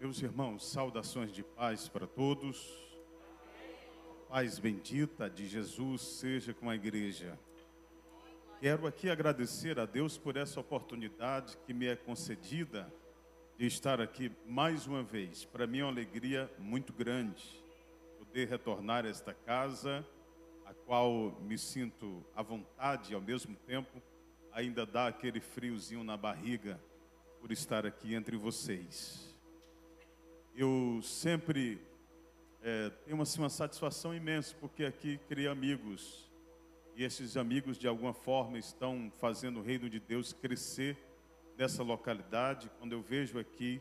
Meus irmãos, saudações de paz para todos. Paz bendita de Jesus seja com a igreja. Quero aqui agradecer a Deus por essa oportunidade que me é concedida de estar aqui mais uma vez. Para mim é uma alegria muito grande poder retornar a esta casa, a qual me sinto à vontade e ao mesmo tempo ainda dá aquele friozinho na barriga por estar aqui entre vocês. Eu sempre tenho uma satisfação imensa, porque aqui criei amigos. E esses amigos, de alguma forma, estão fazendo o reino de Deus crescer nessa localidade. Quando eu vejo aqui,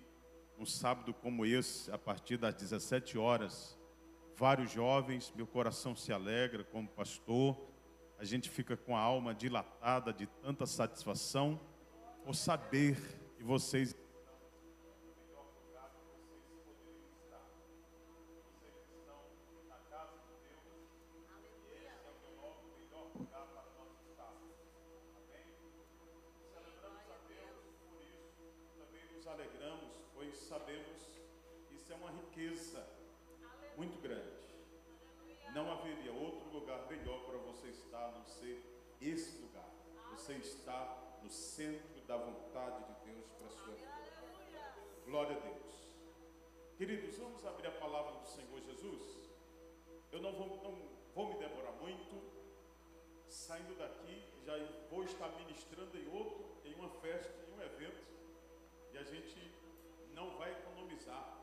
um sábado como esse, a partir das 17 horas, vários jovens, meu coração se alegra como pastor. A gente fica com a alma dilatada de tanta satisfação por saber que vocês alegramos, pois sabemos que isso é uma riqueza muito grande. Não haveria outro lugar melhor para você estar a não ser esse lugar. Você está no centro da vontade de Deus para a sua vida. Glória a Deus. Queridos, vamos abrir a palavra do Senhor Jesus. Eu não vou me demorar muito. Saindo daqui, já vou estar ministrando em uma festa, em um evento. E a gente não vai economizar,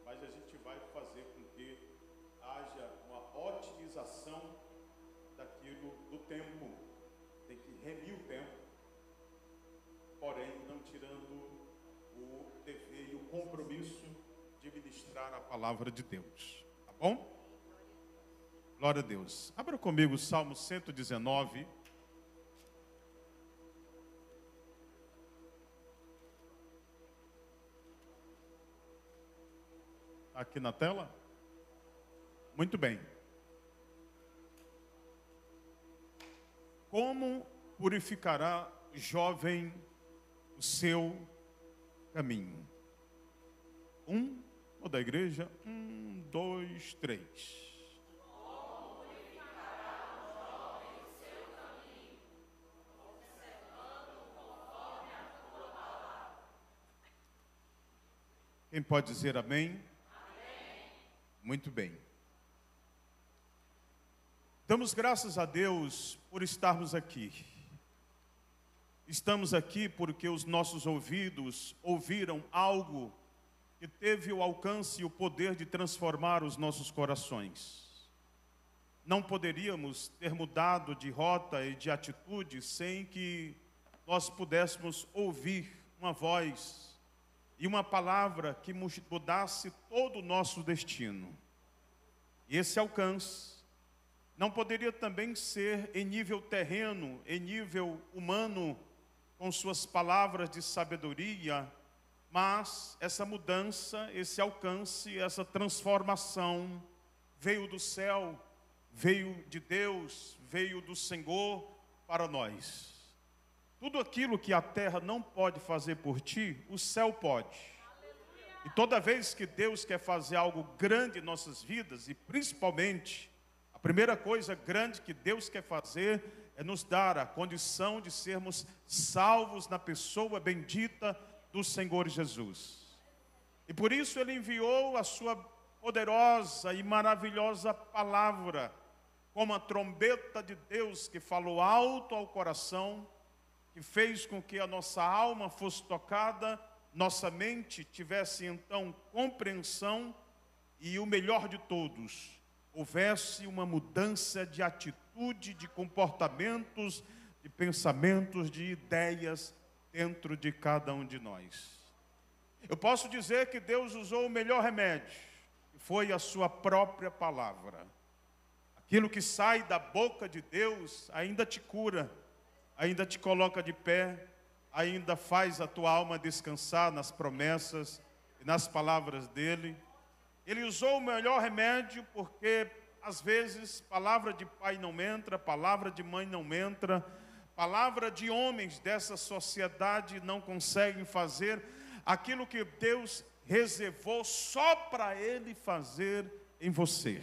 mas a gente vai fazer com que haja uma otimização daquilo do tempo. Tem que remir o tempo, porém não tirando o dever e o compromisso de ministrar a palavra de Deus. Tá bom? Glória a Deus. Abra comigo o Salmo 119. Aqui na tela? Muito bem. Como purificará, jovem, o seu caminho? Ou da igreja? 1, 2, 3. Como purificará o jovem o seu caminho, observando conforme a tua palavra. Quem pode dizer amém? Muito bem. Damos graças a Deus por estarmos aqui. Estamos aqui porque os nossos ouvidos ouviram algo que teve o alcance e o poder de transformar os nossos corações. Não poderíamos ter mudado de rota e de atitude sem que nós pudéssemos ouvir uma voz e uma palavra que mudasse todo o nosso destino. E esse alcance não poderia também ser em nível terreno, em nível humano, com suas palavras de sabedoria, mas essa mudança, esse alcance, essa transformação veio do céu, veio de Deus, veio do Senhor para nós. Tudo aquilo que a terra não pode fazer por ti, o céu pode. E toda vez que Deus quer fazer algo grande em nossas vidas, e principalmente, a primeira coisa grande que Deus quer fazer é nos dar a condição de sermos salvos na pessoa bendita do Senhor Jesus. E por isso Ele enviou a sua poderosa e maravilhosa palavra, como a trombeta de Deus que falou alto ao coração, que fez com que a nossa alma fosse tocada, nossa mente tivesse então compreensão e o melhor de todos, houvesse uma mudança de atitude, de comportamentos, de pensamentos, de ideias dentro de cada um de nós. Eu posso dizer que Deus usou o melhor remédio, que foi a sua própria palavra. Aquilo que sai da boca de Deus ainda te cura, ainda te coloca de pé, ainda faz a tua alma descansar nas promessas e nas palavras dele. Ele usou o melhor remédio porque, às vezes, palavra de pai não entra, palavra de mãe não entra, palavra de homens dessa sociedade não conseguem fazer aquilo que Deus reservou só para Ele fazer em você.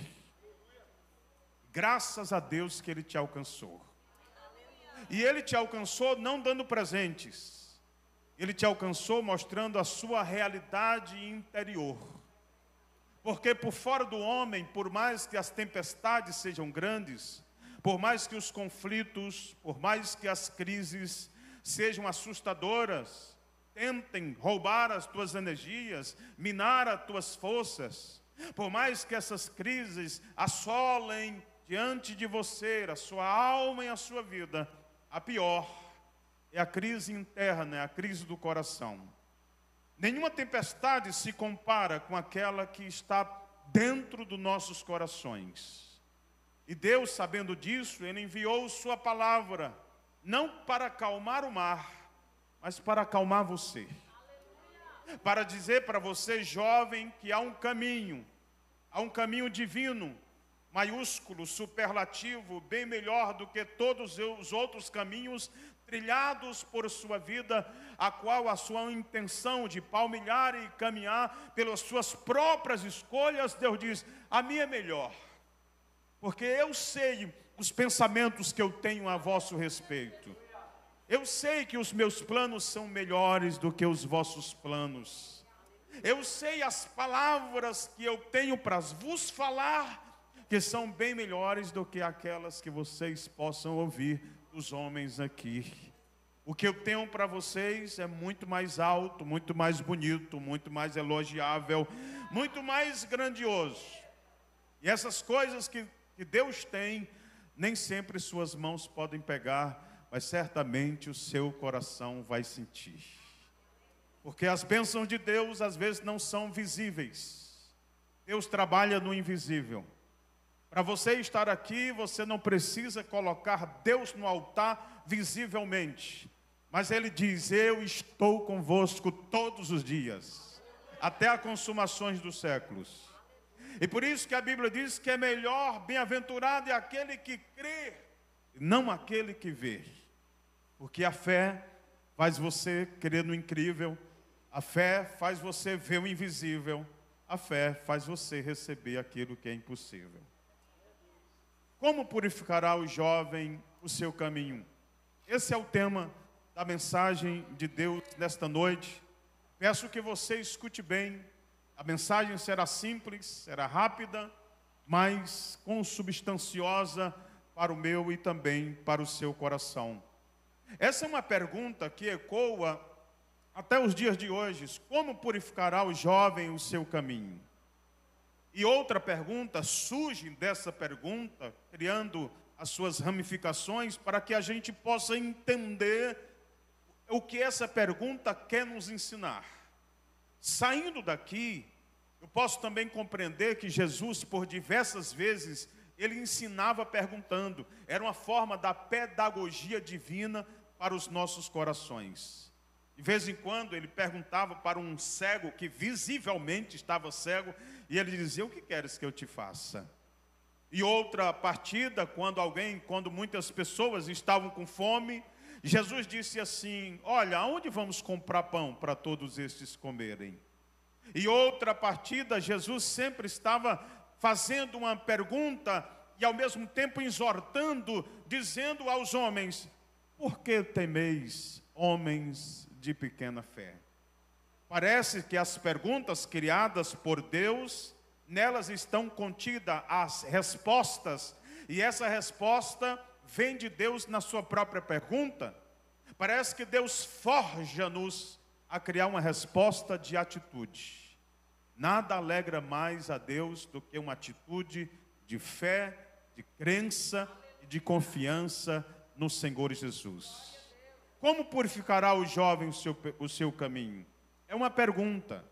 Graças a Deus que Ele te alcançou. E Ele te alcançou não dando presentes. Ele te alcançou mostrando a sua realidade interior. Porque por fora do homem, por mais que as tempestades sejam grandes, por mais que os conflitos, por mais que as crises sejam assustadoras, tentem roubar as tuas energias, minar as tuas forças, por mais que essas crises assolem diante de você, a sua alma e a sua vida, a pior é a crise interna, é a crise do coração. Nenhuma tempestade se compara com aquela que está dentro dos nossos corações. E Deus, sabendo disso, Ele enviou sua palavra, não para acalmar o mar, mas para acalmar você. Para dizer para você, jovem, que há um caminho divino, maiúsculo, superlativo, bem melhor do que todos os outros caminhos trilhados por sua vida, a qual a sua intenção de palmilhar e caminhar pelas suas próprias escolhas, Deus diz, a minha é melhor, porque eu sei os pensamentos que eu tenho a vosso respeito. Eu sei que os meus planos são melhores do que os vossos planos. Eu sei as palavras que eu tenho para vos falar, que são bem melhores do que aquelas que vocês possam ouvir dos homens aqui. O que eu tenho para vocês é muito mais alto, muito mais bonito, muito mais elogiável, muito mais grandioso. E essas coisas que Deus tem, nem sempre suas mãos podem pegar, mas certamente o seu coração vai sentir. Porque as bênçãos de Deus às vezes não são visíveis. Deus trabalha no invisível. Para você estar aqui, você não precisa colocar Deus no altar visivelmente. Mas Ele diz, eu estou convosco todos os dias, até a consumações dos séculos. E por isso que a Bíblia diz que é melhor, bem-aventurado é aquele que crê, não aquele que vê. Porque a fé faz você crer no incrível, a fé faz você ver o invisível, a fé faz você receber aquilo que é impossível. Como purificará o jovem o seu caminho? Esse é o tema da mensagem de Deus nesta noite. Peço que você escute bem. A mensagem será simples, será rápida, mas consubstanciosa para o meu e também para o seu coração. Essa é uma pergunta que ecoa até os dias de hoje. Como purificará o jovem o seu caminho? E outra pergunta surge dessa pergunta, criando as suas ramificações, para que a gente possa entender o que essa pergunta quer nos ensinar. Saindo daqui, eu posso também compreender que Jesus, por diversas vezes, Ele ensinava perguntando. Era uma forma da pedagogia divina para os nossos corações. De vez em quando ele perguntava para um cego que visivelmente estava cego, e ele dizia, o que queres que eu te faça? E outra partida, quando muitas pessoas estavam com fome, Jesus disse assim, olha, aonde vamos comprar pão para todos estes comerem? E outra partida, Jesus sempre estava fazendo uma pergunta e ao mesmo tempo exortando, dizendo aos homens, por que temeis, homens de pequena fé? Parece que as perguntas criadas por Deus, nelas estão contidas as respostas, e essa resposta vem de Deus na sua própria pergunta. Parece que Deus forja-nos a criar uma resposta de atitude. Nada alegra mais a Deus do que uma atitude de fé, de crença e de confiança no Senhor Jesus. Como purificará o jovem o seu caminho? É uma pergunta.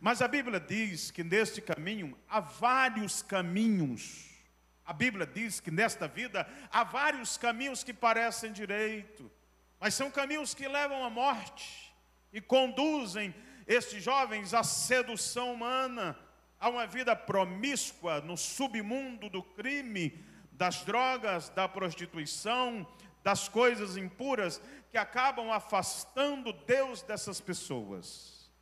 Mas a Bíblia diz que neste caminho há vários caminhos. A Bíblia diz que nesta vida há vários caminhos que parecem direito, mas são caminhos que levam à morte e conduzem estes jovens à sedução humana, a uma vida promíscua no submundo do crime, das drogas, da prostituição, das coisas impuras que acabam afastando Deus dessas pessoas.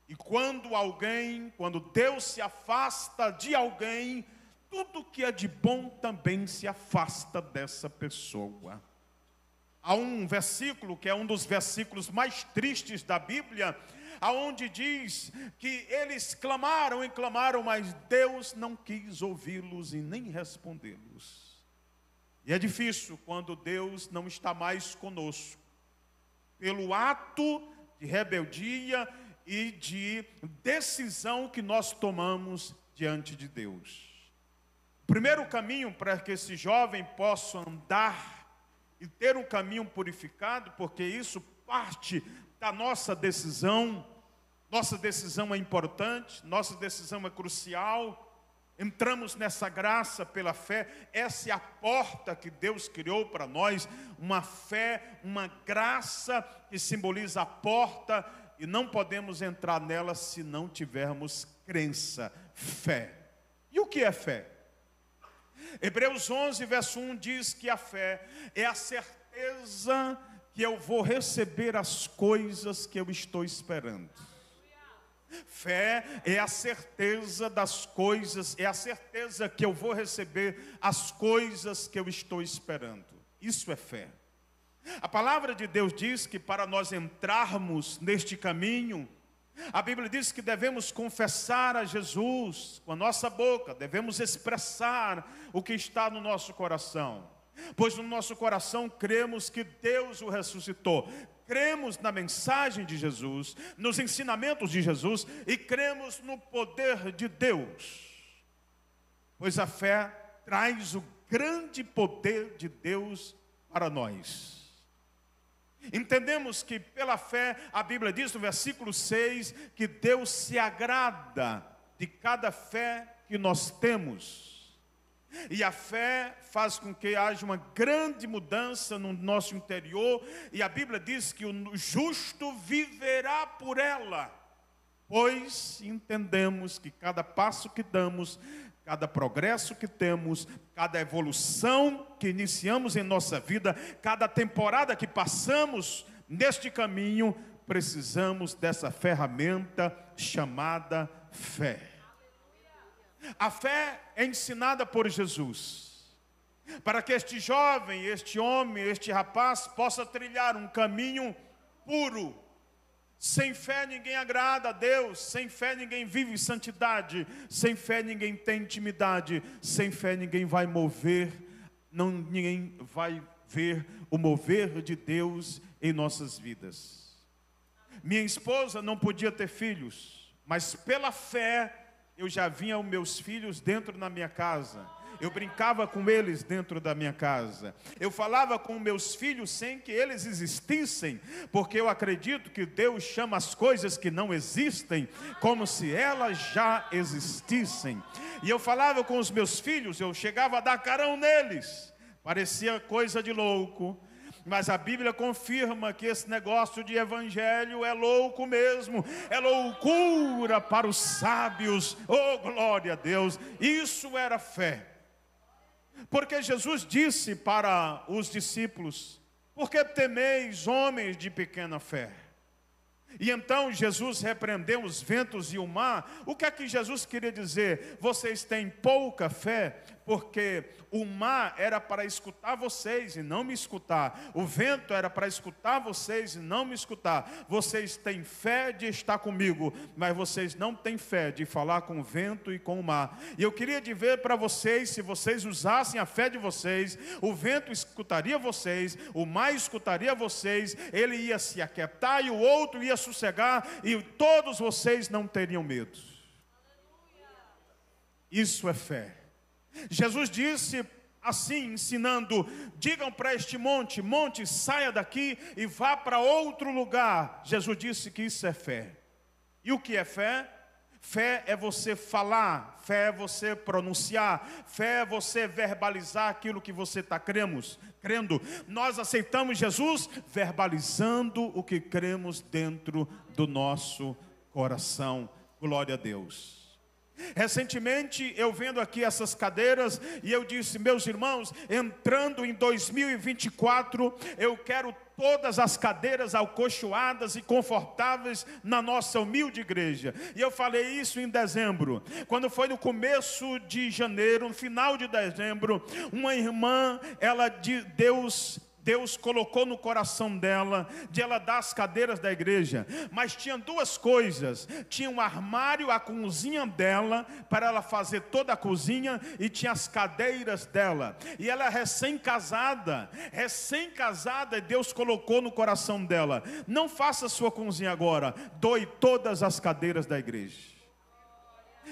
E quando Deus se afasta de alguém, tudo que é de bom também se afasta dessa pessoa. Há um versículo que é um dos versículos mais tristes da Bíblia, aonde diz que eles clamaram e clamaram, mas Deus não quis ouvi-los e nem respondê-los. E é difícil quando Deus não está mais conosco, pelo ato de rebeldia e de decisão que nós tomamos diante de Deus. O primeiro caminho para que esse jovem possa andar e ter um caminho purificado, porque isso parte da nossa decisão é importante, nossa decisão é crucial. Entramos nessa graça pela fé, essa é a porta que Deus criou para nós, uma fé, uma graça que simboliza a porta, e não podemos entrar nela se não tivermos crença, fé. E o que é fé? Hebreus 11, verso 1 diz que a fé é a certeza que eu vou receber as coisas que eu estou esperando. Fé é a certeza das coisas, é a certeza que eu vou receber as coisas que eu estou esperando. Isso é fé. A palavra de Deus diz que para nós entrarmos neste caminho, a Bíblia diz que devemos confessar a Jesus com a nossa boca, devemos expressar o que está no nosso coração, pois no nosso coração cremos que Deus o ressuscitou, cremos na mensagem de Jesus, nos ensinamentos de Jesus e cremos no poder de Deus, pois a fé traz o grande poder de Deus para nós. Entendemos que pela fé, a Bíblia diz no versículo 6, que Deus se agrada de cada fé que nós temos. E a fé faz com que haja uma grande mudança no nosso interior. E a Bíblia diz que o justo viverá por ela. Pois entendemos que cada passo que damos, cada progresso que temos, cada evolução que iniciamos em nossa vida, cada temporada que passamos neste caminho, precisamos dessa ferramenta chamada fé. A fé é ensinada por Jesus, para que este jovem, este homem, este rapaz possa trilhar um caminho puro. Sem fé ninguém agrada a Deus, sem fé ninguém vive santidade, sem fé ninguém tem intimidade, sem fé ninguém vai ninguém vai ver o mover de Deus em nossas vidas. Minha esposa não podia ter filhos, mas pela fé eu já vinha os meus filhos dentro da minha casa. Eu brincava com eles dentro da minha casa. Eu falava com meus filhos sem que eles existissem, porque eu acredito que Deus chama as coisas que não existem como se elas já existissem. E eu falava com os meus filhos, eu chegava a dar carão neles. Parecia coisa de louco, mas a Bíblia confirma que esse negócio de evangelho é louco mesmo, é loucura para os sábios. Oh, glória a Deus! Isso era fé. Porque Jesus disse para os discípulos: por que temeis, homens de pequena fé? E então Jesus repreendeu os ventos e o mar. O que é que Jesus queria dizer? Vocês têm pouca fé, porque o mar era para escutar vocês e não me escutar. O vento era para escutar vocês e não me escutar. Vocês têm fé de estar comigo, mas vocês não têm fé de falar com o vento e com o mar. E eu queria dizer para vocês, se vocês usassem a fé de vocês, o vento escutaria vocês, o mar escutaria vocês, ele ia se aquietar e o outro ia sossegar e todos vocês não teriam medo. Isso é fé. Jesus disse assim, ensinando: digam para este monte, monte, saia daqui e vá para outro lugar. Jesus disse que isso é fé. E o que é fé? Fé é você falar, fé é você pronunciar, fé é você verbalizar aquilo que você está crendo. Nós aceitamos Jesus verbalizando o que cremos dentro do nosso coração. Glória a Deus. Recentemente eu vendo aqui essas cadeiras e eu disse: meus irmãos, entrando em 2024, eu quero todas as cadeiras acolchoadas e confortáveis na nossa humilde igreja. E eu falei isso em dezembro, quando foi no começo de janeiro, no final de dezembro, uma irmã, Deus colocou no coração dela, de ela dar as cadeiras da igreja, mas tinha duas coisas: tinha um armário, a cozinha dela, para ela fazer toda a cozinha, e tinha as cadeiras dela, e ela é recém-casada, e Deus colocou no coração dela: não faça sua cozinha agora, doe todas as cadeiras da igreja.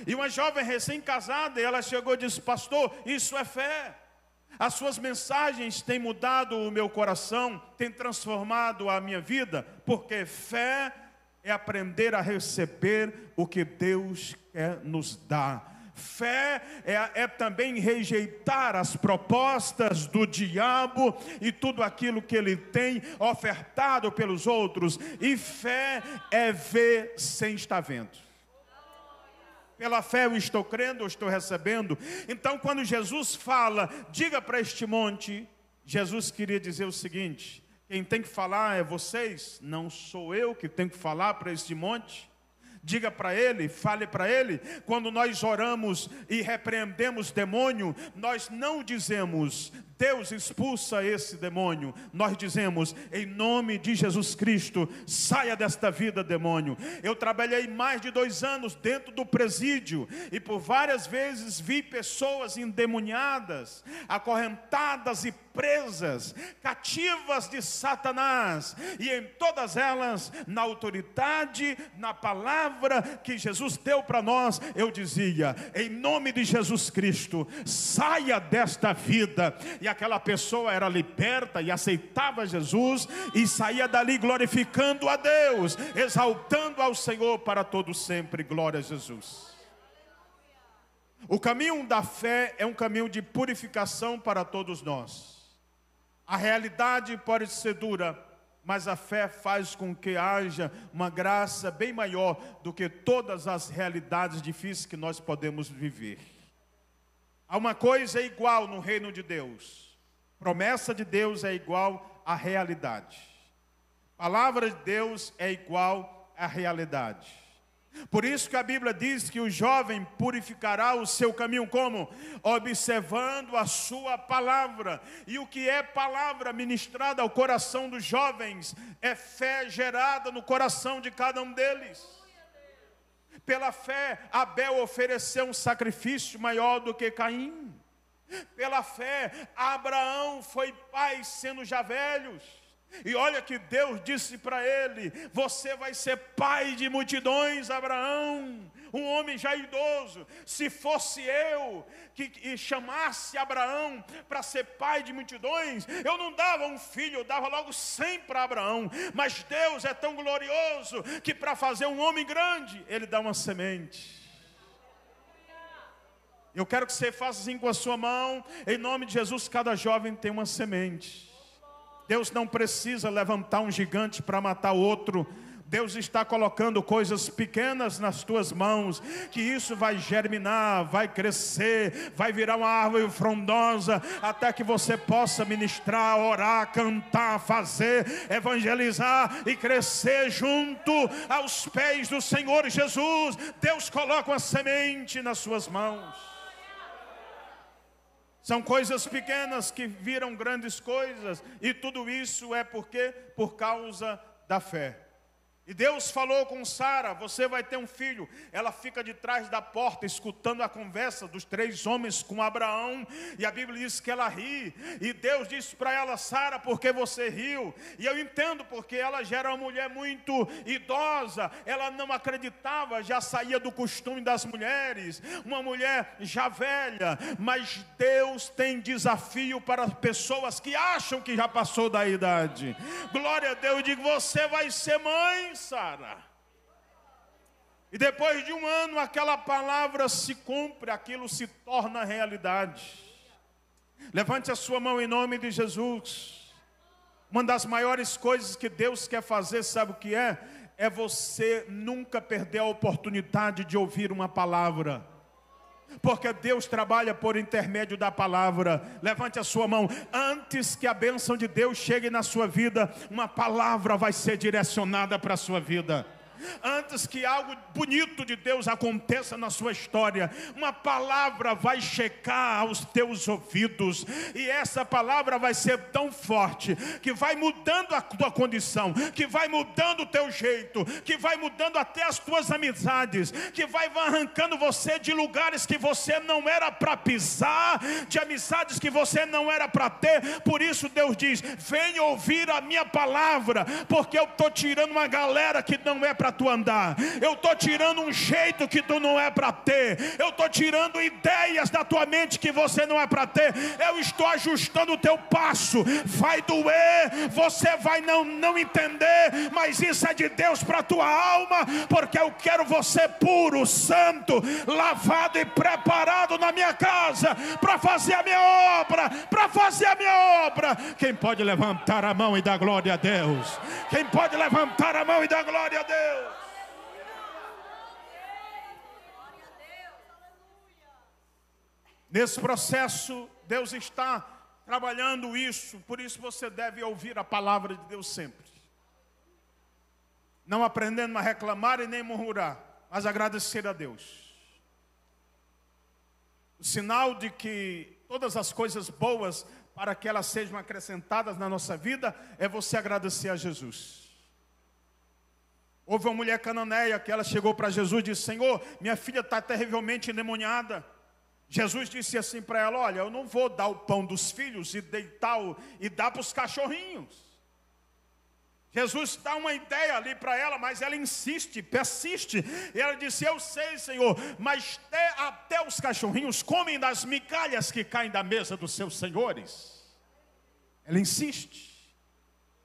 E uma jovem recém-casada, ela chegou e disse: pastor, isso é fé. As suas mensagens têm mudado o meu coração, têm transformado a minha vida, porque fé é aprender a receber o que Deus quer nos dar. Fé é também rejeitar as propostas do diabo e tudo aquilo que ele tem ofertado pelos outros. E fé é ver sem estar vendo. Pela fé eu estou crendo, eu estou recebendo. Então, quando Jesus fala, diga para este monte, Jesus queria dizer o seguinte: quem tem que falar é vocês, não sou eu que tenho que falar para este monte. Diga para ele, fale para ele. Quando nós oramos e repreendemos demônio, nós não dizemos: Deus expulsa esse demônio. Nós dizemos: em nome de Jesus Cristo, saia desta vida, demônio. Eu trabalhei mais de 2 anos dentro do presídio, e por várias vezes vi pessoas endemoniadas, acorrentadas e presas, cativas de Satanás, e em todas elas, na autoridade, na palavra que Jesus deu para nós, eu dizia: em nome de Jesus Cristo, saia desta vida. E aquela pessoa era liberta e aceitava Jesus, e saía dali glorificando a Deus, exaltando ao Senhor para todo sempre. Glória a Jesus. O caminho da fé é um caminho de purificação para todos nós. A realidade pode ser dura, mas a fé faz com que haja uma graça bem maior do que todas as realidades difíceis que nós podemos viver. Há uma coisa igual no reino de Deus: promessa de Deus é igual à realidade. Palavra de Deus é igual à realidade. Por isso que a Bíblia diz que o jovem purificará o seu caminho como? Observando a sua palavra. E o que é palavra ministrada ao coração dos jovens é fé gerada no coração de cada um deles. Pela fé, Abel ofereceu um sacrifício maior do que Caim. Pela fé, Abraão foi pai sendo já velhos. E olha que Deus disse para ele: você vai ser pai de multidões, Abraão. Um homem já idoso. Se fosse eu que chamasse Abraão para ser pai de multidões, eu não dava um filho, eu dava logo 100 para Abraão. Mas Deus é tão glorioso que para fazer um homem grande, Ele dá uma semente. Eu quero que você faça assim com a sua mão. Em nome de Jesus, cada jovem tem uma semente. Deus não precisa levantar um gigante para matar outro. Deus está colocando coisas pequenas nas tuas mãos, que isso vai germinar, vai crescer, vai virar uma árvore frondosa, até que você possa ministrar, orar, cantar, fazer, evangelizar e crescer junto aos pés do Senhor Jesus. Deus coloca uma semente nas suas mãos. São coisas pequenas que viram grandes coisas, e tudo isso é porque por causa da fé. E Deus falou com Sara: você vai ter um filho. Ela fica de trás da porta escutando a conversa dos 3 homens com Abraão, e a Bíblia diz que ela ri, e Deus disse para ela: Sara, por que você riu? E eu entendo, porque ela já era uma mulher muito idosa, ela não acreditava, já saía do costume das mulheres, uma mulher já velha. Mas Deus tem desafio para pessoas que acham que já passou da idade. Glória a Deus. Eu digo: você vai ser mãe, Sara. E depois de 1 ano, aquela palavra se cumpre, aquilo se torna realidade. Levante a sua mão em nome de Jesus. Uma das maiores coisas que Deus quer fazer, sabe o que é? É você nunca perder a oportunidade de ouvir uma palavra. Porque Deus trabalha por intermédio da palavra. Levante a sua mão. Antes que a bênção de Deus chegue na sua vida, uma palavra vai ser direcionada para a sua vida. Antes que algo bonito de Deus aconteça na sua história, uma palavra vai checar aos teus ouvidos, e essa palavra vai ser tão forte, que vai mudando a tua condição, que vai mudando o teu jeito, que vai mudando até as tuas amizades, que vai arrancando você de lugares que você não era para pisar, de amizades que você não era para ter. Por isso Deus diz: venha ouvir a minha palavra, porque eu estou tirando uma galera que não é para tu andar, eu estou tirando um jeito que tu não é para ter, eu estou tirando ideias da tua mente que você não é para ter, eu estou ajustando o teu passo. Vai doer, você vai não entender, mas isso é de Deus para a tua alma, porque eu quero você puro, santo, lavado e preparado na minha casa, para fazer a minha obra, para fazer a minha obra. Quem pode levantar a mão e dar glória a Deus? Quem pode levantar a mão e dar glória a Deus? Nesse processo, Deus está trabalhando isso. Por isso você deve ouvir a palavra de Deus sempre, não aprendendo a reclamar e nem murmurar, mas agradecer a Deus. O sinal de que todas as coisas boas, para que elas sejam acrescentadas na nossa vida, é você agradecer a Jesus. Houve uma mulher cananeia que ela chegou para Jesus e disse: Senhor, minha filha está terrivelmente endemoniada. Jesus disse assim para ela: olha, eu não vou dar o pão dos filhos e dar para os cachorrinhos. Jesus dá uma ideia ali para ela, mas ela insiste, persiste. E ela disse: eu sei, Senhor, mas até os cachorrinhos comem das migalhas que caem da mesa dos seus senhores. Ela insiste.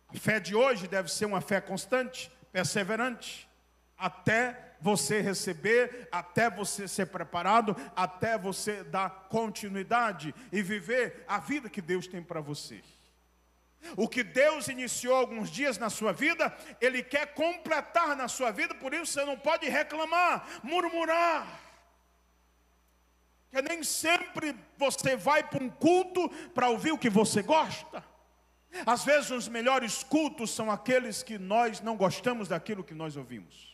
A fé de hoje deve ser uma fé constante, perseverante, até você receber, até você ser preparado, até você dar continuidade e viver a vida que Deus tem para você. O que Deus iniciou alguns dias na sua vida, Ele quer completar na sua vida. Por isso você não pode reclamar, murmurar, que nem sempre você vai para um culto para ouvir o que você gosta. Às vezes os melhores cultos são aqueles que nós não gostamos daquilo que nós ouvimos.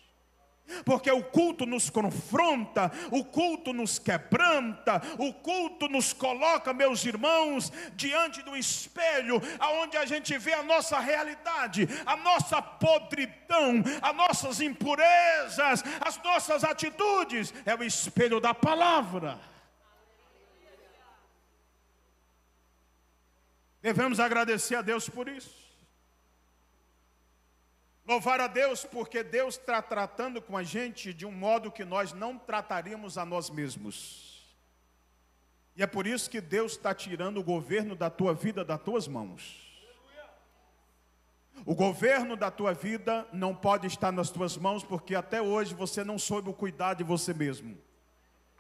Porque o culto nos confronta, o culto nos quebranta, o culto nos coloca, meus irmãos, diante do espelho, aonde a gente vê a nossa realidade, a nossa podridão, as nossas impurezas, as nossas atitudes. É o espelho da palavra. Devemos agradecer a Deus por isso. Louvar a Deus, porque Deus está tratando com a gente de um modo que nós não trataríamos a nós mesmos. E é por isso que Deus está tirando o governo da tua vida das tuas mãos. O governo da tua vida não pode estar nas tuas mãos, porque até hoje você não soube cuidar de você mesmo.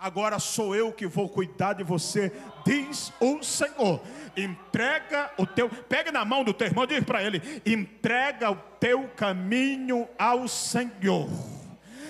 Agora sou eu que vou cuidar de você, diz o Senhor. Entrega o teu, pega na mão do teu irmão, diz para ele: entrega o teu caminho ao Senhor.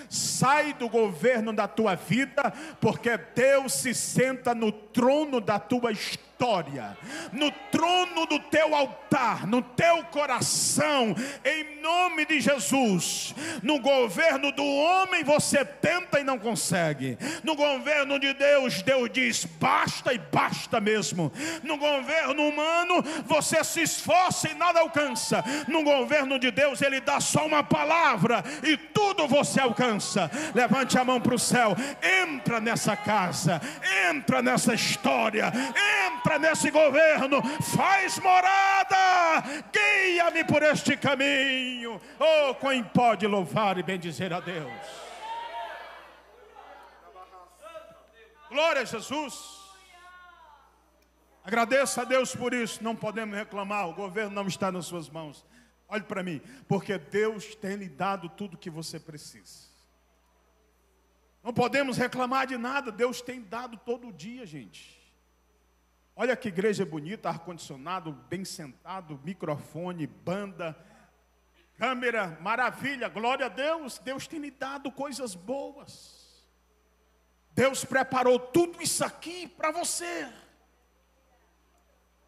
Sai do governo da tua vida, porque Deus se senta no trono da tua história, no trono do teu altar, no teu coração, em nome de Jesus. No governo do homem você tenta e não consegue. No governo de Deus, Deus diz basta e basta mesmo. No governo humano você se esforça e nada alcança. No governo de Deus Ele dá só uma palavra e tudo você alcança. Levante a mão para o céu. Entra nessa casa, entra nessa história, entra nesse governo, faz morada, guia-me por este caminho. Oh, quem pode louvar e bendizer a Deus? Glória a Jesus. Agradeça a Deus por isso. Não podemos reclamar, o governo não está nas suas mãos. Olhe para mim, porque Deus tem lhe dado tudo que você precisa. Não podemos reclamar de nada, Deus tem dado todo dia, gente. Olha que igreja bonita, ar-condicionado, bem sentado, microfone, banda, câmera, maravilha, glória a Deus. Deus tem lhe dado coisas boas. Deus preparou tudo isso aqui para você.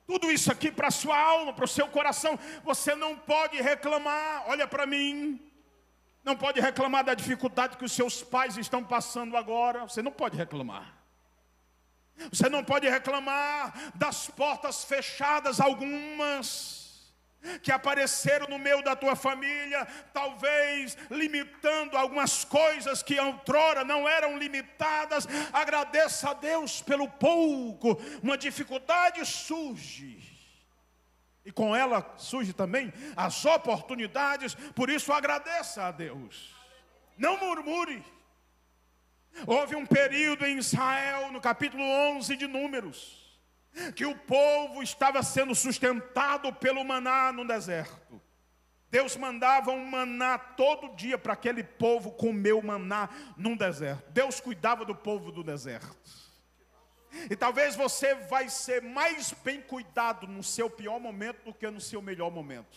Tudo isso aqui para a sua alma, para o seu coração. Você não pode reclamar, olha para mim. Não pode reclamar da dificuldade que os seus pais estão passando agora. Você não pode reclamar. Você não pode reclamar das portas fechadas, algumas que apareceram no meio da tua família, talvez limitando algumas coisas que outrora não eram limitadas. Agradeça a Deus pelo pouco. Uma dificuldade surge, e com ela surge também as oportunidades. Por isso agradeça a Deus, não murmure. Houve um período em Israel, no capítulo 11 de Números, que o povo estava sendo sustentado pelo maná no deserto. Deus mandava um maná todo dia para aquele povo comer o maná num deserto. Deus cuidava do povo do deserto. E talvez você vai ser mais bem cuidado no seu pior momento do que no seu melhor momento.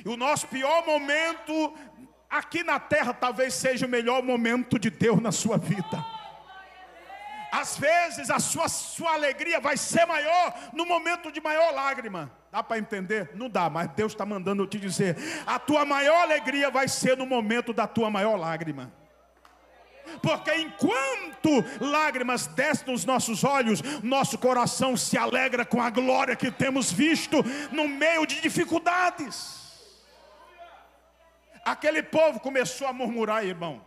E o nosso pior momento aqui na terra talvez seja o melhor momento de Deus na sua vida. Às vezes a sua alegria vai ser maior no momento de maior lágrima. Dá para entender? Não dá, mas Deus está mandando eu te dizer. A tua maior alegria vai ser no momento da tua maior lágrima. Porque enquanto lágrimas descem dos nossos olhos, nosso coração se alegra com a glória que temos visto no meio de dificuldades. Aquele povo começou a murmurar, irmão.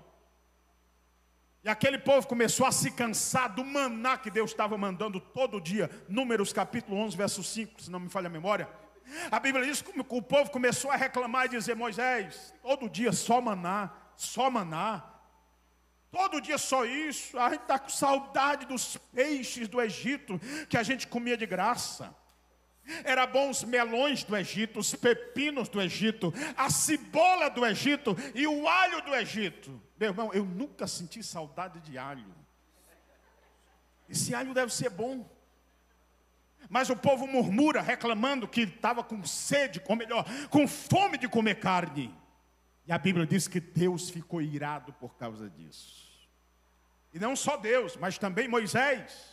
E aquele povo começou a se cansar do maná que Deus estava mandando todo dia. Números capítulo 11, verso 5, se não me falha a memória. A Bíblia diz que o povo começou a reclamar e dizer: Moisés, todo dia só maná, só maná. Todo dia só isso. A gente está com saudade dos peixes do Egito que a gente comia de graça. Era bom os melões do Egito, os pepinos do Egito, a cebola do Egito e o alho do Egito. Meu irmão, eu nunca senti saudade de alho. Esse alho deve ser bom. Mas o povo murmura, reclamando que estava com sede, ou melhor, com fome de comer carne. E a Bíblia diz que Deus ficou irado por causa disso. E não só Deus, mas também Moisés.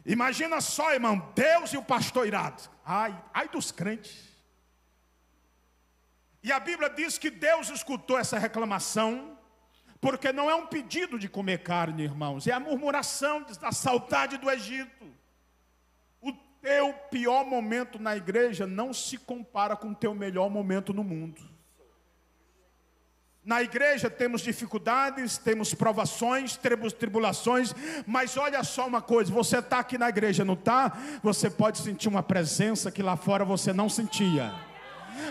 Imagina só, irmão, Deus e o pastor irado. Ai dos crentes. E a Bíblia diz que Deus escutou essa reclamação, porque não é um pedido de comer carne, irmãos, é a murmuração da saudade do Egito. O teu pior momento na igreja não se compara com o teu melhor momento no mundo. Na igreja temos dificuldades, temos provações, temos tribulações, mas olha só uma coisa, você está aqui na igreja, não está? Você pode sentir uma presença que lá fora você não sentia.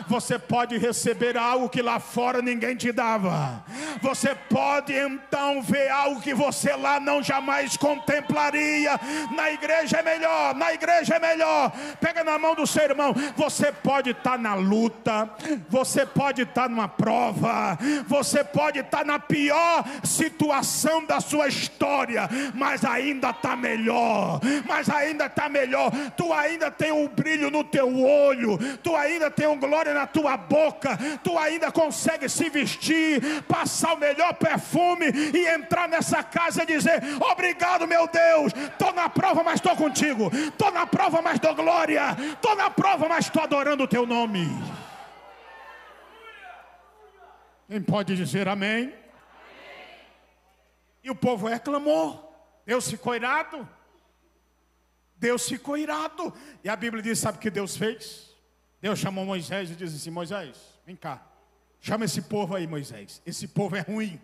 Você pode receber algo que lá fora ninguém te dava. Você pode então ver algo que você lá não jamais contemplaria. Na igreja é melhor, na igreja é melhor. Pega na mão do seu irmão. Você pode estar na luta, você pode estar numa prova, você pode estar na pior situação da sua história, mas ainda está melhor. Mas ainda está melhor. Tu ainda tem um brilho no teu olho, tu ainda tem um glória na tua boca, tu ainda consegue se vestir, passar o melhor perfume e entrar nessa casa e dizer: obrigado, meu Deus, estou na prova, mas estou contigo, estou na prova, mas dou glória, estou na prova, mas estou adorando o teu nome. Quem pode dizer amém? Amém. E o povo reclamou, Deus ficou irado. Deus ficou irado. E a Bíblia diz, sabe o que Deus fez? Deus chamou Moisés e disse assim: Moisés, vem cá, chama esse povo aí, Moisés, esse povo é ruim.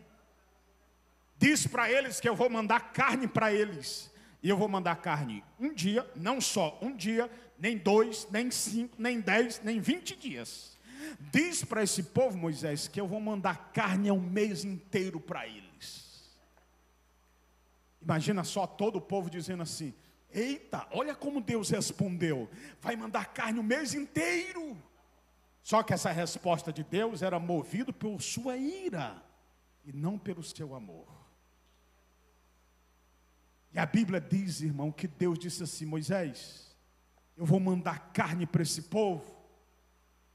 Diz para eles que eu vou mandar carne para eles. E eu vou mandar carne um dia, não só um dia, nem 2, nem 5, nem 10, nem 20 dias. Diz para esse povo, Moisés, que eu vou mandar carne um mês inteiro para eles. Imagina só todo o povo dizendo assim: eita, olha como Deus respondeu, vai mandar carne o mês inteiro. Só que essa resposta de Deus era movida por sua ira e não pelo seu amor. E a Bíblia diz, irmão, que Deus disse assim: Moisés, eu vou mandar carne para esse povo,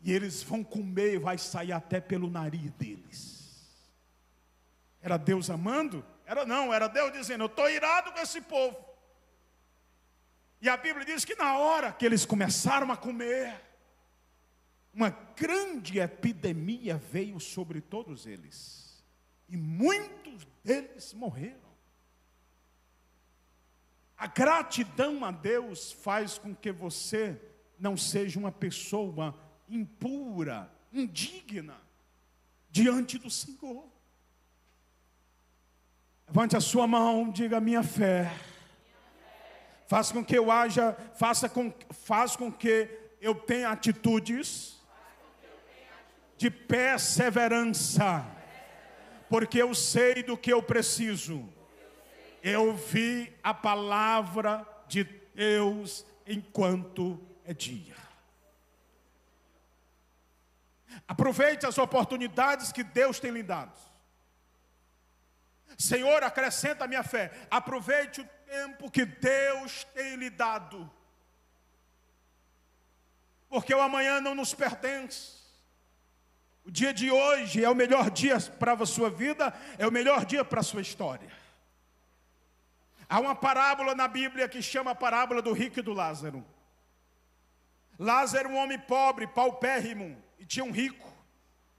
e eles vão comer, vai sair até pelo nariz deles. Era Deus amando? Era Deus dizendo: eu estou irado com esse povo. E a Bíblia diz que na hora que eles começaram a comer, uma grande epidemia veio sobre todos eles. E muitos deles morreram. A gratidão a Deus faz com que você não seja uma pessoa impura, indigna, diante do Senhor. Levante a sua mão, diga: minha fé faz com que eu haja, faz com que eu tenha atitudes de perseverança, porque eu sei do que eu preciso. Eu vi a palavra de Deus enquanto é dia. Aproveite as oportunidades que Deus tem lhe dado. Senhor, acrescenta a minha fé. Aproveite o tempo que Deus tem lhe dado, porque o amanhã não nos pertence. O dia de hoje é o melhor dia para a sua vida, é o melhor dia para a sua história. Há uma parábola na Bíblia que chama a parábola do rico e do Lázaro. Lázaro, um homem pobre, paupérrimo, e tinha um rico,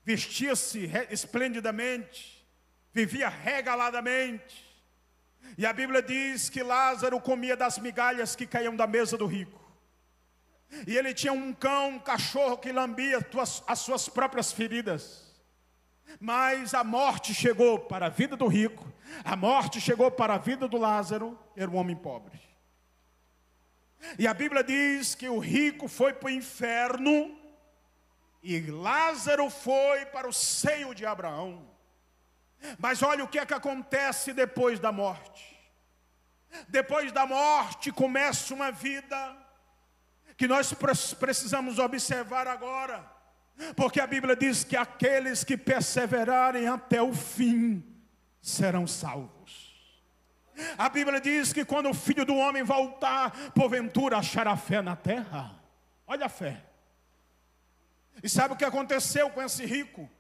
vestia-se esplendidamente, vivia regaladamente. E a Bíblia diz que Lázaro comia das migalhas que caíam da mesa do rico. E ele tinha um cão, um cachorro que lambia as suas próprias feridas. Mas a morte chegou para a vida do rico, a morte chegou para a vida do Lázaro, que era um homem pobre. E a Bíblia diz que o rico foi para o inferno e Lázaro foi para o seio de Abraão. Mas olha o que é que acontece depois da morte. Depois da morte começa uma vida que nós precisamos observar agora. Porque a Bíblia diz que aqueles que perseverarem até o fim serão salvos. A Bíblia diz que quando o Filho do Homem voltar, porventura achará fé na terra. Olha a fé. E sabe o que aconteceu com esse rico?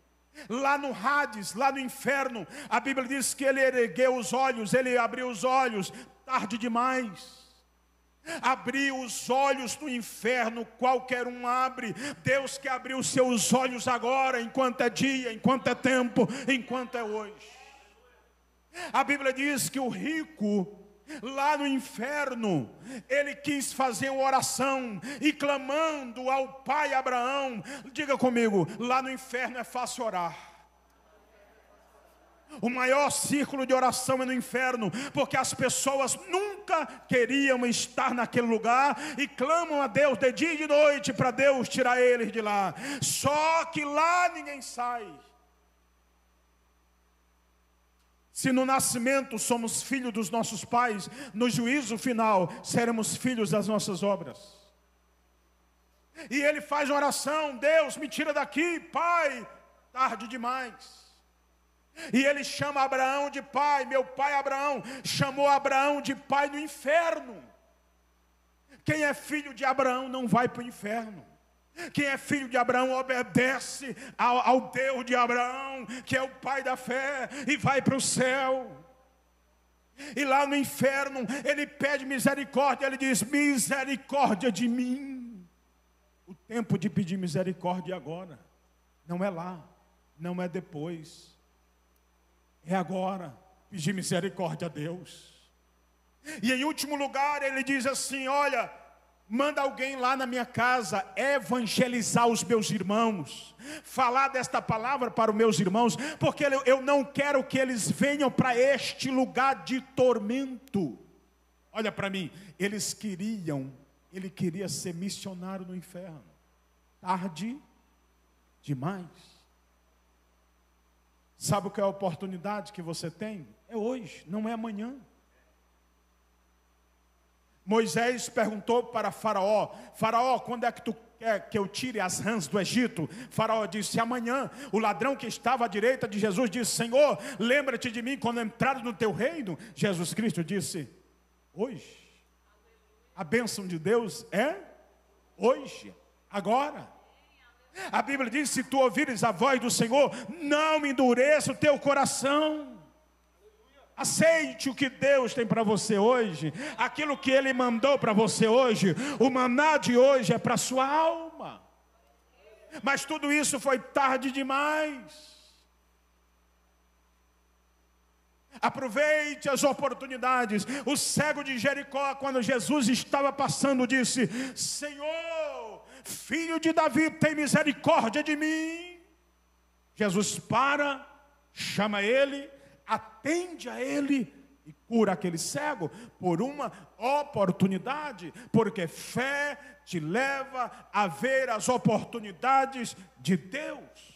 Lá no Hades, lá no inferno, a Bíblia diz que ele ergueu os olhos, ele abriu os olhos, tarde demais. Abriu os olhos do inferno, qualquer um abre. Deus quer abrir os seus olhos agora, enquanto é dia, enquanto é tempo, enquanto é hoje. A Bíblia diz que o rico, lá no inferno, ele quis fazer uma oração e clamando ao pai Abraão. Diga comigo, lá no inferno é fácil orar. O maior círculo de oração é no inferno, porque as pessoas nunca queriam estar naquele lugar e clamam a Deus de dia e de noite para Deus tirar eles de lá. Só que lá ninguém sai. Se no nascimento somos filhos dos nossos pais, no juízo final seremos filhos das nossas obras. E ele faz uma oração: Deus, me tira daqui, pai, tarde demais. E ele chama Abraão de pai. Meu pai Abraão chamou Abraão de pai no inferno. Quem é filho de Abraão não vai para o inferno. Quem é filho de Abraão obedece ao Deus de Abraão, que é o pai da fé, e vai para o céu. E lá no inferno ele pede misericórdia. Ele diz: misericórdia de mim. O tempo de pedir misericórdia é agora. Não é lá, não é depois. É agora, pedir misericórdia a Deus. E em último lugar ele diz assim: olha, manda alguém lá na minha casa evangelizar os meus irmãos, falar desta palavra para os meus irmãos, porque eu não quero que eles venham para este lugar de tormento. Olha para mim, ele queria ser missionário no inferno. Tarde demais. Sabe o que é a oportunidade que você tem? É hoje, não é amanhã. Moisés perguntou para Faraó: Faraó, quando é que tu quer que eu tire as rãs do Egito? Faraó disse: amanhã. O ladrão que estava à direita de Jesus disse: Senhor, lembra-te de mim quando entrar no teu reino. Jesus Cristo disse: hoje. A bênção de Deus é hoje, agora. A Bíblia diz: se tu ouvires a voz do Senhor, não endureça o teu coração. Aceite o que Deus tem para você hoje, aquilo que Ele mandou para você hoje. O maná de hoje é para a sua alma. Mas tudo isso foi tarde demais. Aproveite as oportunidades. O cego de Jericó, quando Jesus estava passando, disse: Senhor, filho de Davi, tem misericórdia de mim. Jesus para, chama ele, atende a ele e cura aquele cego por uma oportunidade, porque fé te leva a ver as oportunidades de Deus.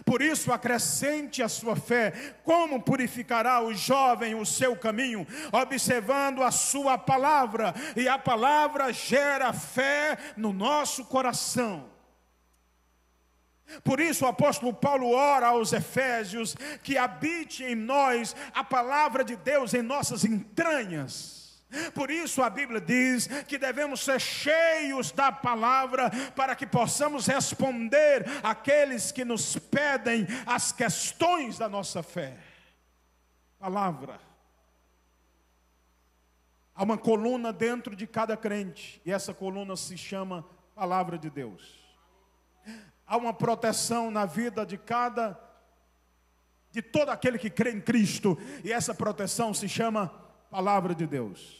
Por isso, acrescente a sua fé. Como purificará o jovem o seu caminho? Observando a sua palavra. E a palavra gera fé no nosso coração. Por isso o apóstolo Paulo ora aos Efésios que habite em nós a palavra de Deus em nossas entranhas. Por isso a Bíblia diz que devemos ser cheios da palavra para que possamos responder àqueles que nos pedem as questões da nossa fé. Palavra. Há uma coluna dentro de cada crente e essa coluna se chama Palavra de Deus. Há uma proteção na vida de todo aquele que crê em Cristo e essa proteção se chama Palavra de Deus.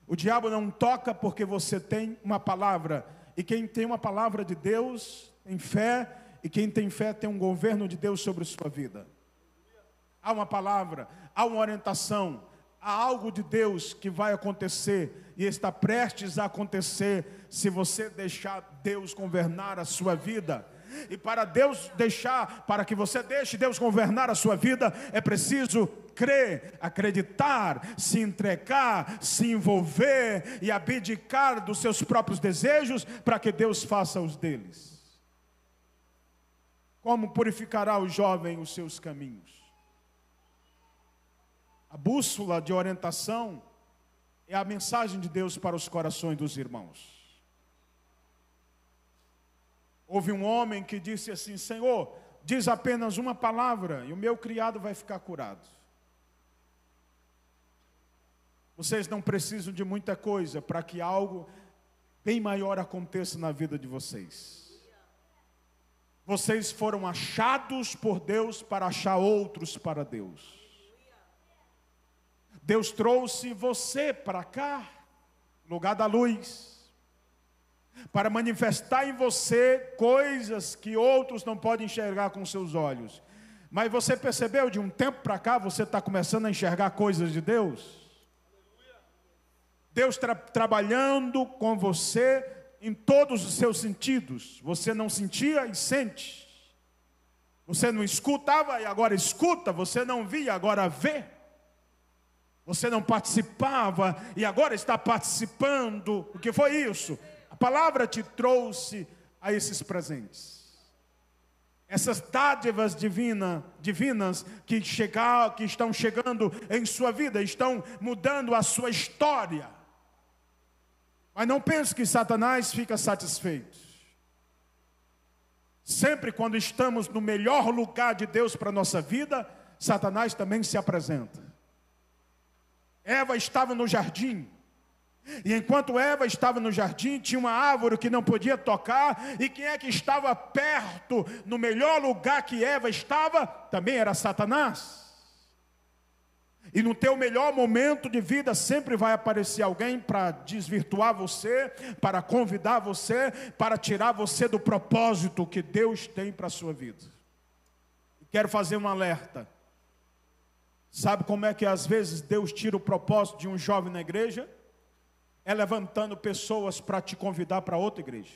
O diabo não toca porque você tem uma palavra. E quem tem uma palavra de Deus tem fé. E quem tem fé tem um governo de Deus sobre sua vida. Há uma palavra, há uma orientação, há algo de Deus que vai acontecer. E está prestes a acontecer se você deixar Deus governar a sua vida. E para que você deixe Deus governar a sua vida, é preciso crer, acreditar, se entregar, se envolver e abdicar dos seus próprios desejos para que Deus faça os deles. Como purificará o jovem os seus caminhos? A bússola de orientação é a mensagem de Deus para os corações dos irmãos. Houve um homem que disse assim: Senhor, diz apenas uma palavra e o meu criado vai ficar curado. Vocês não precisam de muita coisa para que algo bem maior aconteça na vida de vocês. Vocês foram achados por Deus para achar outros para Deus. Deus trouxe você para cá, lugar da luz, para manifestar em você coisas que outros não podem enxergar com seus olhos. Mas você percebeu, de um tempo para cá, você está começando a enxergar coisas de Deus? Deus trabalhando com você em todos os seus sentidos. Você não sentia e sente. Você não escutava e agora escuta. Você não via, agora vê. Você não participava e agora está participando. O que foi isso? A palavra te trouxe a esses presentes. Essas dádivas divinas que estão chegando em sua vida, estão mudando a sua história. Mas não pense que Satanás fica satisfeito. Sempre quando estamos no melhor lugar de Deus para a nossa vida, Satanás também se apresenta. Eva estava no jardim. E enquanto Eva estava no jardim, tinha uma árvore que não podia tocar. E quem é que estava perto, no melhor lugar que Eva estava? Também era Satanás. E no teu melhor momento de vida sempre vai aparecer alguém para desvirtuar você, para convidar você, para tirar você do propósito que Deus tem para a sua vida. E quero fazer um alerta. Sabe como é que às vezes Deus tira o propósito de um jovem na igreja? É levantando pessoas para te convidar para outra igreja.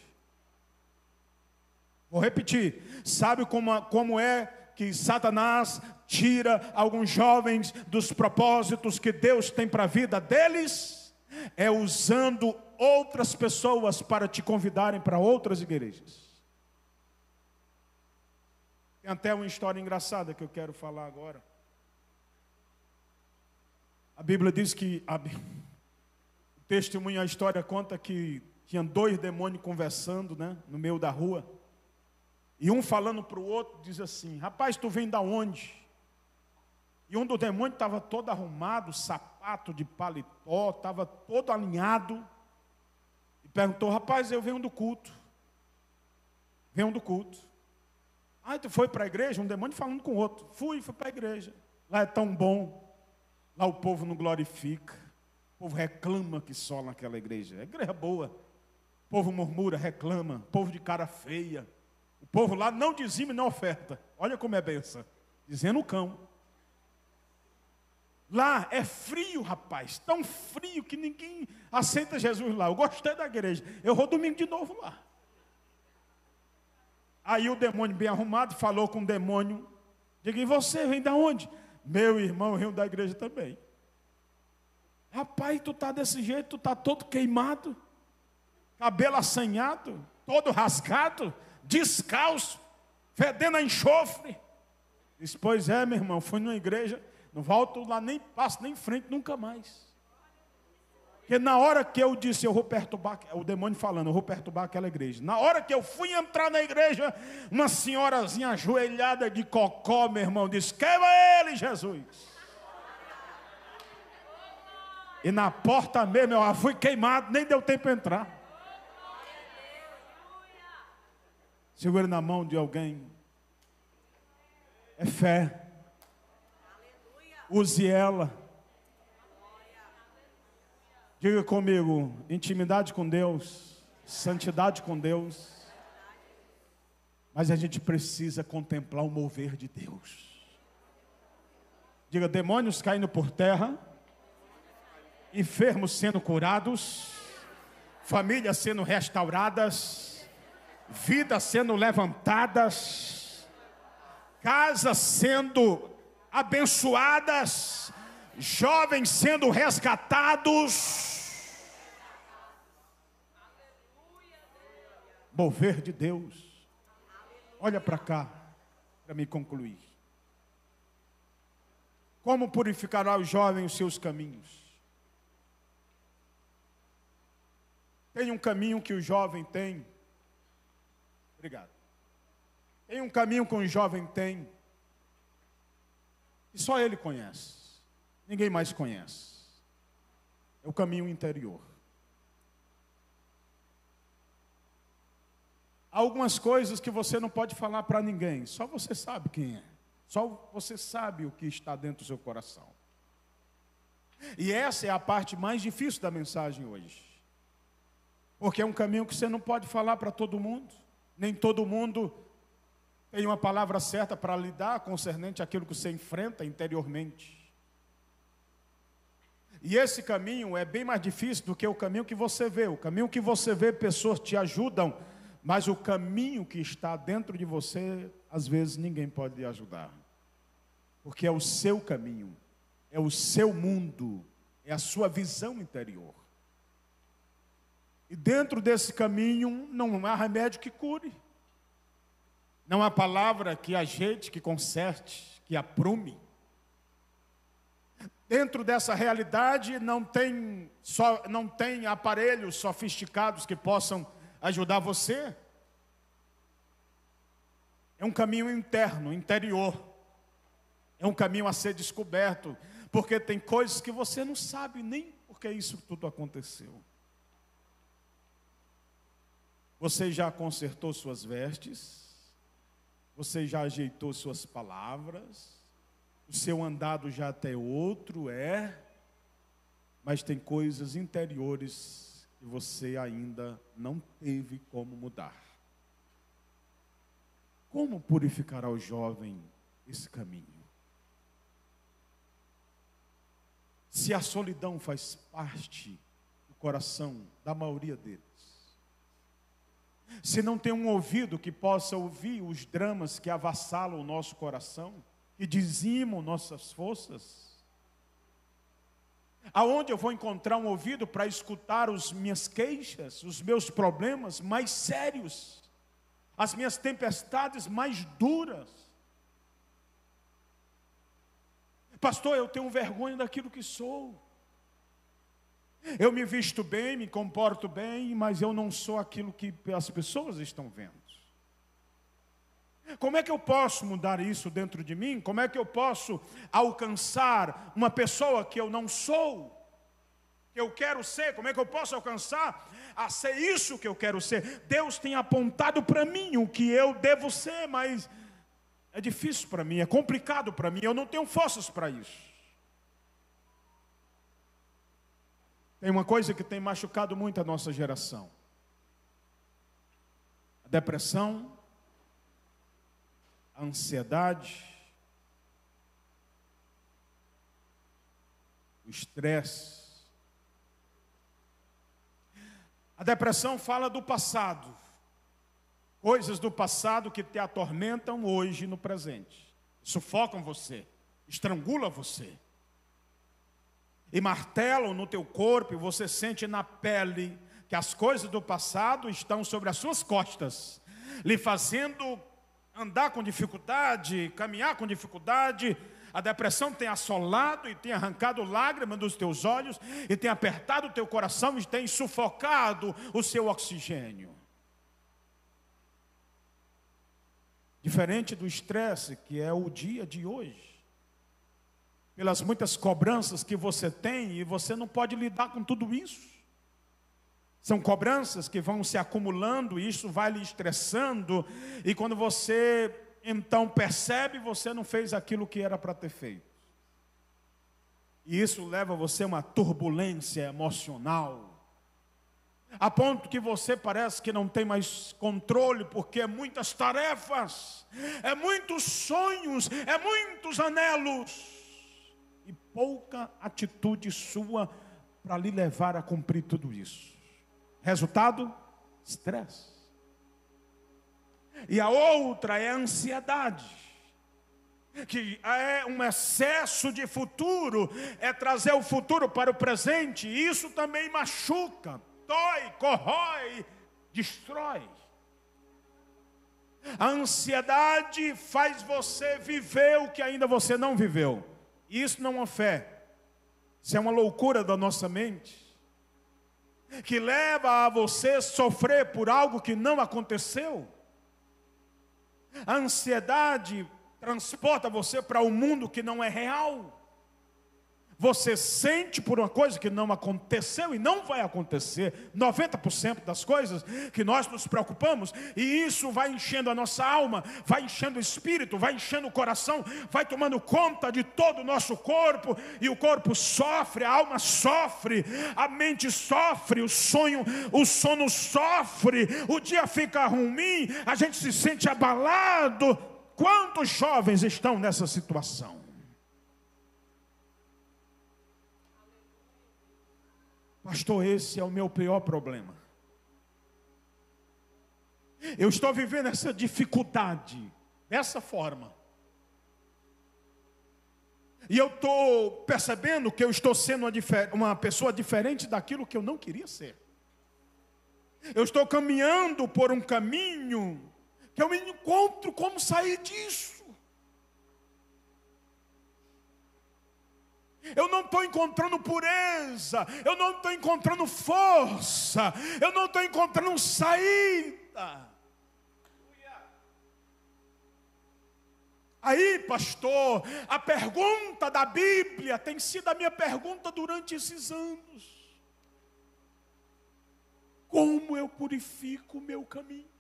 Vou repetir. Sabe como é que Satanás tira alguns jovens dos propósitos que Deus tem para a vida deles? É usando outras pessoas para te convidarem para outras igrejas. Tem até uma história engraçada que eu quero falar agora. A Bíblia diz que o testemunho, a história conta que tinha 2 demônios conversando, no meio da rua. E um falando para o outro, diz assim: rapaz, tu vem da onde? E um do demônio estava todo arrumado, sapato de paletó, estava todo alinhado. E perguntou: rapaz, eu venho do culto. Venho do culto. Ah, tu foi para a igreja? Um demônio falando com o outro. Fui para a igreja. Lá é tão bom. Lá o povo não glorifica. O povo reclama que só naquela igreja. É igreja boa. O povo murmura, reclama. O povo de cara feia. O povo lá não dizima e não oferta. Olha como é benção. Dizendo o cão. Lá é frio, rapaz. Tão frio que ninguém aceita Jesus lá. Eu gostei da igreja. Eu vou domingo de novo lá. Aí o demônio bem arrumado falou com o demônio. Diga: e você vem da onde? Meu irmão, eu venho da igreja também. Rapaz, tu tá desse jeito, tu tá todo queimado. Cabelo assanhado, todo rasgado, descalço, fedendo a enxofre. Disse: pois é, meu irmão, fui numa igreja, não volto lá, nem passo nem em frente, nunca mais. Porque na hora que eu disse, eu vou perturbar, o demônio falando, eu vou perturbar aquela igreja. Na hora que eu fui entrar na igreja, uma senhorazinha ajoelhada de cocó, meu irmão, disse: queima ele, Jesus. E na porta mesmo, eu fui queimado, nem deu tempo para entrar. Segure na mão de alguém. É fé. Use ela. Diga comigo: intimidade com Deus, santidade com Deus. Mas a gente precisa contemplar o mover de Deus. Diga: demônios caindo por terra, enfermos sendo curados, famílias sendo restauradas, vidas sendo levantadas, casas sendo abençoadas, jovens sendo resgatados. Mover de Deus. Olha para cá, para me concluir. Como purificará o jovem os seus caminhos? Tem um caminho que o jovem tem. Obrigado. Tem um caminho que o jovem tem, e só ele conhece. Ninguém mais conhece. É o caminho interior. Há algumas coisas que você não pode falar para ninguém. Só você sabe quem é. Só você sabe o que está dentro do seu coração. E essa é a parte mais difícil da mensagem hoje. Porque é um caminho que você não pode falar para todo mundo. Nem todo mundo tem uma palavra certa para lidar concernente àquilo que você enfrenta interiormente. E esse caminho é bem mais difícil do que o caminho que você vê. O caminho que você vê, pessoas te ajudam, mas o caminho que está dentro de você, às vezes ninguém pode lhe ajudar. Porque é o seu caminho, é o seu mundo, é a sua visão interior. E dentro desse caminho não há remédio que cure. Não há palavra que ajeite, que conserte, que aprume. Dentro dessa realidade não tem aparelhos sofisticados que possam ajudar você. É um caminho interno, interior. É um caminho a ser descoberto, porque tem coisas que você não sabe nem porque isso tudo aconteceu. Você já consertou suas vestes? Você já ajeitou suas palavras? O seu andado já até outro mas tem coisas interiores que você ainda não teve como mudar. Como purificará o jovem esse caminho? Se a solidão faz parte do coração da maioria deles, se não tem um ouvido que possa ouvir os dramas que avassalam o nosso coração, que dizimam nossas forças, aonde eu vou encontrar um ouvido para escutar as minhas queixas, os meus problemas mais sérios, as minhas tempestades mais duras? Pastor, eu tenho vergonha daquilo que sou. Eu me visto bem, me comporto bem, mas eu não sou aquilo que as pessoas estão vendo. Como é que eu posso mudar isso dentro de mim? Como é que eu posso alcançar uma pessoa que eu não sou, que eu quero ser? Como é que eu posso alcançar a ser isso que eu quero ser? Deus tem apontado para mim o que eu devo ser, mas é difícil para mim, é complicado para mim, eu não tenho forças para isso. Tem uma coisa que tem machucado muito a nossa geração: a depressão, a ansiedade, o estresse. A depressão fala do passado, coisas do passado que te atormentam hoje no presente, sufocam você, estrangulam você, e martelam no teu corpo, e você sente na pele que as coisas do passado estão sobre as suas costas, lhe fazendo andar com dificuldade, caminhar com dificuldade. A depressão tem assolado e tem arrancado lágrimas dos teus olhos, e tem apertado o teu coração, e tem sufocado o seu oxigênio. Diferente do estresse, que é o dia de hoje, pelas muitas cobranças que você tem, e você não pode lidar com tudo isso. São cobranças que vão se acumulando, e isso vai lhe estressando, e quando você então percebe, você não fez aquilo que era para ter feito. E isso leva você a uma turbulência emocional, a ponto que você parece que não tem mais controle, porque é muitas tarefas, é muitos sonhos, é muitos anelos, e pouca atitude sua para lhe levar a cumprir tudo isso. Resultado? Estresse. E a outra é a ansiedade, que é um excesso de futuro, é trazer o futuro para o presente, e isso também machuca, dói, corrói, destrói. A ansiedade faz você viver o que ainda você não viveu. Isso não é fé, isso é uma loucura da nossa mente, que leva a você sofrer por algo que não aconteceu. A ansiedade transporta você para um mundo que não é real. Você sente por uma coisa que não aconteceu e não vai acontecer. 90% das coisas que nós nos preocupamos, e isso vai enchendo a nossa alma, vai enchendo o espírito, vai enchendo o coração, vai tomando conta de todo o nosso corpo, e o corpo sofre, a alma sofre, a mente sofre, o sono sofre, o dia fica ruim, a gente se sente abalado. Quantos jovens estão nessa situação? Pastor, esse é o meu pior problema. Eu estou vivendo essa dificuldade dessa forma, e eu estou percebendo que eu estou sendo uma pessoa diferente daquilo que eu não queria ser. Eu estou caminhando por um caminho que eu me encontro como sair disso. Eu não estou encontrando pureza, eu não estou encontrando força, eu não estou encontrando saída. Aí, pastor, a pergunta da Bíblia tem sido a minha pergunta durante esses anos: como eu purifico o meu caminho?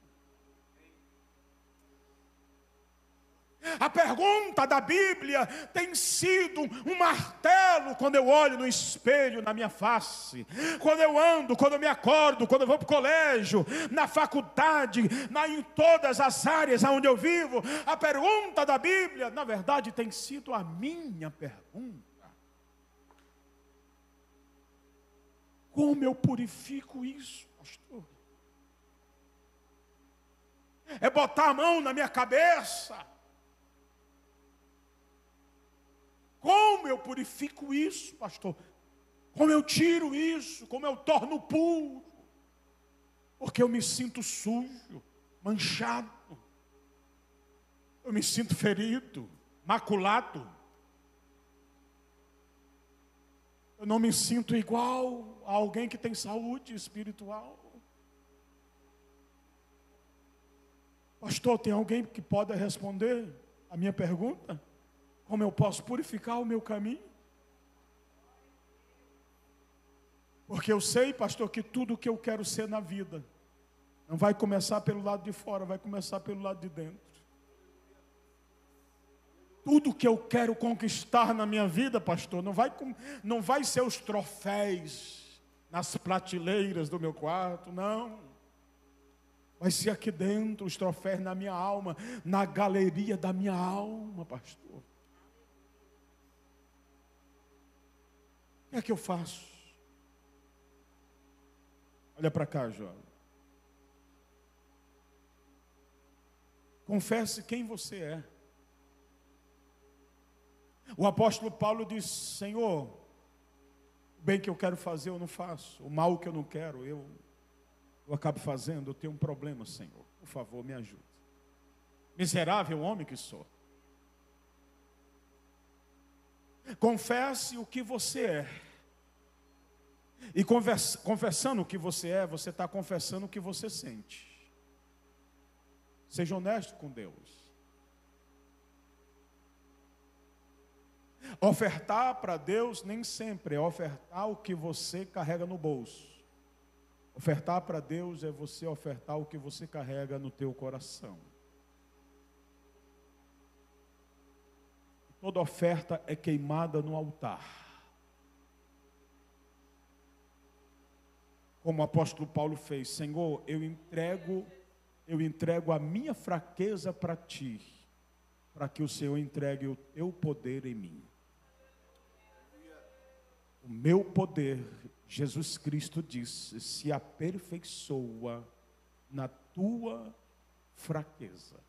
A pergunta da Bíblia tem sido um martelo quando eu olho no espelho na minha face, quando eu ando, quando eu me acordo, quando eu vou para o colégio, na faculdade, em todas as áreas onde eu vivo. A pergunta da Bíblia, na verdade, tem sido a minha pergunta: como eu purifico isso, pastor? É botar a mão na minha cabeça? Como eu purifico isso, pastor? Como eu tiro isso? Como eu torno puro? Porque eu me sinto sujo, manchado. Eu me sinto ferido, maculado. Eu não me sinto igual a alguém que tem saúde espiritual. Pastor, tem alguém que pode responder a minha pergunta? Como eu posso purificar o meu caminho? Porque eu sei, pastor, que tudo que eu quero ser na vida não vai começar pelo lado de fora, vai começar pelo lado de dentro. Tudo que eu quero conquistar na minha vida, pastor, não vai ser os troféus nas prateleiras do meu quarto, não. Vai ser aqui dentro, os troféus na minha alma, na galeria da minha alma, pastor. O que é que eu faço? Olha para cá, jovem. Confesse quem você é. O apóstolo Paulo diz: Senhor, o bem que eu quero fazer eu não faço, o mal que eu não quero eu acabo fazendo. Eu tenho um problema, Senhor, por favor, me ajude. Miserável homem que sou. Confesse o que você é. E confessando o que você é, você está confessando o que você sente. Seja honesto com Deus. Ofertar para Deus nem sempre é ofertar o que você carrega no bolso. Ofertar para Deus é você ofertar o que você carrega no teu coração. Toda oferta é queimada no altar. Como o apóstolo Paulo fez: Senhor, eu entrego a minha fraqueza para Ti, para que o Senhor entregue o Teu poder em mim. O meu poder, Jesus Cristo disse, se aperfeiçoa na tua fraqueza.